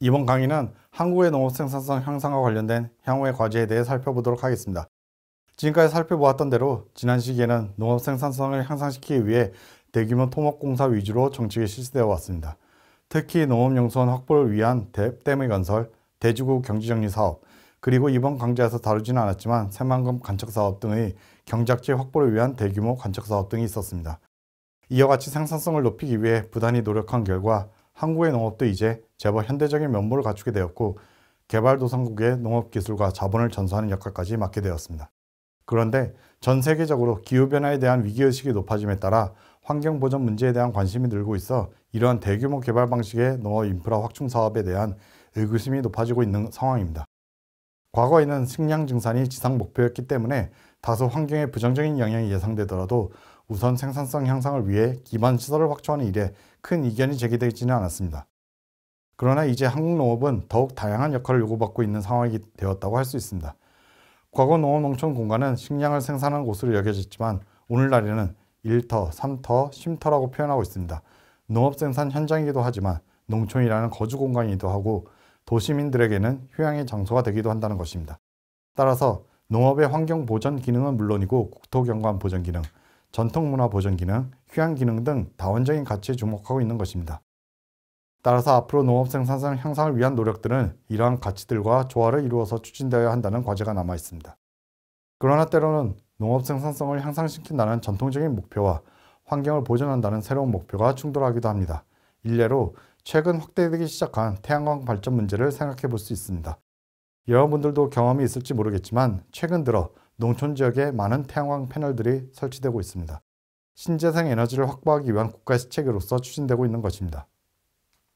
이번 강의는 한국의 농업 생산성 향상과 관련된 향후의 과제에 대해 살펴보도록 하겠습니다. 지금까지 살펴보았던 대로 지난 시기에는 농업 생산성을 향상시키기 위해 대규모 토목공사 위주로 정책이 실시되어 왔습니다. 특히 농업용수원 확보를 위한 댐의 건설, 대지구 경지정리 사업, 그리고 이번 강좌에서 다루지는 않았지만 새만금 간척 사업 등의 경작지 확보를 위한 대규모 간척 사업 등이 있었습니다. 이와 같이 생산성을 높이기 위해 부단히 노력한 결과 한국의 농업도 이제 제법 현대적인 면모를 갖추게 되었고 개발도상국의 농업기술과 자본을 전수하는 역할까지 맡게 되었습니다. 그런데 전 세계적으로 기후변화에 대한 위기의식이 높아짐에 따라 환경보전 문제에 대한 관심이 늘고 있어 이러한 대규모 개발 방식의 농업 인프라 확충 사업에 대한 의구심이 높아지고 있는 상황입니다. 과거에는 식량 증산이 지상 목표였기 때문에 다소 환경에 부정적인 영향이 예상되더라도 우선 생산성 향상을 위해 기반 시설을 확충하는 일에 큰 이견이 제기되지는 않았습니다. 그러나 이제 한국 농업은 더욱 다양한 역할을 요구받고 있는 상황이 되었다고 할 수 있습니다. 과거 농업농촌 공간은 식량을 생산하는 곳으로 여겨졌지만 오늘날에는 1터, 3터, 쉼터라고 표현하고 있습니다. 농업 생산 현장이기도 하지만 농촌이라는 거주 공간이기도 하고 도시민들에게는 휴양의 장소가 되기도 한다는 것입니다. 따라서 농업의 환경 보전 기능은 물론이고 국토경관 보전 기능, 전통문화 보전 기능, 휴양 기능 등 다원적인 가치에 주목하고 있는 것입니다. 따라서 앞으로 농업 생산성 향상을 위한 노력들은 이러한 가치들과 조화를 이루어서 추진되어야 한다는 과제가 남아 있습니다. 그러나 때로는 농업 생산성을 향상시킨다는 전통적인 목표와 환경을 보존한다는 새로운 목표가 충돌하기도 합니다. 일례로 최근 확대되기 시작한 태양광 발전 문제를 생각해 볼 수 있습니다. 여러분들도 경험이 있을지 모르겠지만 최근 들어 농촌 지역에 많은 태양광 패널들이 설치되고 있습니다. 신재생 에너지를 확보하기 위한 국가의 시책으로서 추진되고 있는 것입니다.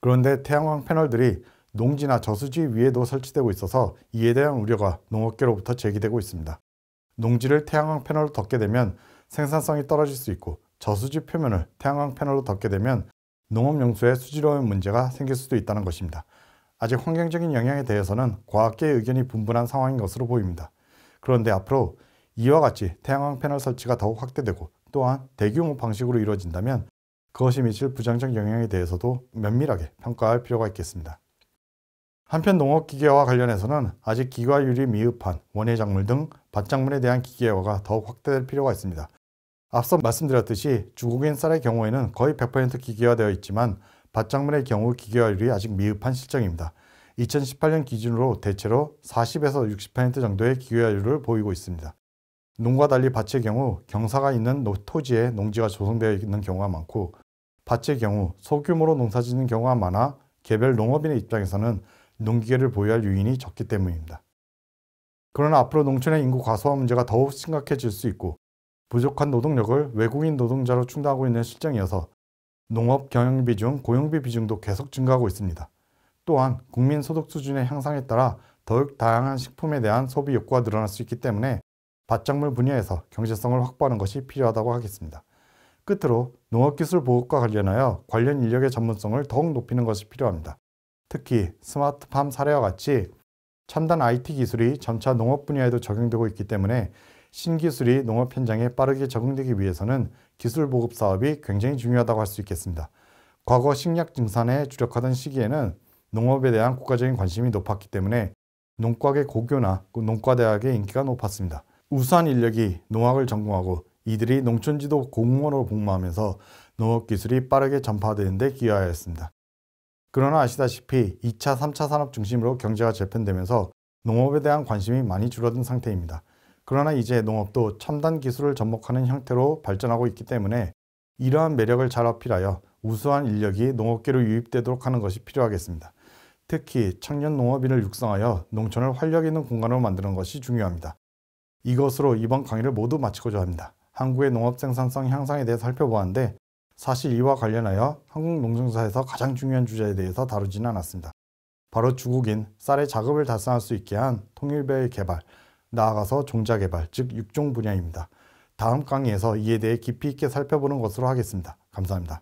그런데 태양광 패널들이 농지나 저수지 위에도 설치되고 있어서 이에 대한 우려가 농업계로부터 제기되고 있습니다. 농지를 태양광 패널로 덮게 되면 생산성이 떨어질 수 있고 저수지 표면을 태양광 패널로 덮게 되면 농업용수의 수질오염 문제가 생길 수도 있다는 것입니다. 아직 환경적인 영향에 대해서는 과학계의 의견이 분분한 상황인 것으로 보입니다. 그런데 앞으로 이와 같이 태양광 패널 설치가 더욱 확대되고 또한 대규모 방식으로 이루어진다면 그것이 미칠 부정적 영향에 대해서도 면밀하게 평가할 필요가 있겠습니다. 한편 농업기계화와 관련해서는 아직 기과율이 미흡한 원예작물 등 밭작물에 대한 기계화가 더욱 확대될 필요가 있습니다. 앞서 말씀드렸듯이 주국인 쌀의 경우에는 거의 100% 기계화되어 있지만 밭작물의 경우 기계화율이 아직 미흡한 실정입니다. 2018년 기준으로 대체로 40에서 60% 정도의 기계화율을 보이고 있습니다. 농과 달리 밭의 경우 경사가 있는 토지에 농지가 조성되어 있는 경우가 많고 밭의 경우 소규모로 농사짓는 경우가 많아 개별 농업인의 입장에서는 농기계를 보유할 유인이 적기 때문입니다. 그러나 앞으로 농촌의 인구 과소화 문제가 더욱 심각해질 수 있고 부족한 노동력을 외국인 노동자로 충당하고 있는 실정이어서 농업 경영비 중 고용비 비중도 계속 증가하고 있습니다. 또한 국민 소득 수준의 향상에 따라 더욱 다양한 식품에 대한 소비 욕구가 늘어날 수 있기 때문에 밭작물 분야에서 경제성을 확보하는 것이 필요하다고 하겠습니다. 끝으로 농업기술 보급과 관련하여 관련 인력의 전문성을 더욱 높이는 것이 필요합니다. 특히 스마트팜 사례와 같이 첨단 IT 기술이 점차 농업 분야에도 적용되고 있기 때문에 신기술이 농업 현장에 빠르게 적용되기 위해서는 기술 보급 사업이 굉장히 중요하다고 할 수 있겠습니다. 과거 식량 증산에 주력하던 시기에는 농업에 대한 국가적인 관심이 높았기 때문에 농과계 고교나 농과대학의 인기가 높았습니다. 우수한 인력이 농학을 전공하고 이들이 농촌지도 공무원으로 복무하면서 농업기술이 빠르게 전파되는 데 기여하였습니다. 그러나 아시다시피 2차, 3차 산업 중심으로 경제가 재편되면서 농업에 대한 관심이 많이 줄어든 상태입니다. 그러나 이제 농업도 첨단 기술을 접목하는 형태로 발전하고 있기 때문에 이러한 매력을 잘 어필하여 우수한 인력이 농업계로 유입되도록 하는 것이 필요하겠습니다. 특히 청년 농업인을 육성하여 농촌을 활력 있는 공간으로 만드는 것이 중요합니다. 이것으로 이번 강의를 모두 마치고자 합니다. 한국의 농업 생산성 향상에 대해 살펴보았는데 사실 이와 관련하여 한국 농정사에서 가장 중요한 주제에 대해서 다루지는 않았습니다. 바로 주국인 쌀의 자급을 달성할 수 있게 한 통일배의 개발, 나아가서 종자 개발, 즉 육종 분야입니다. 다음 강의에서 이에 대해 깊이 있게 살펴보는 것으로 하겠습니다. 감사합니다.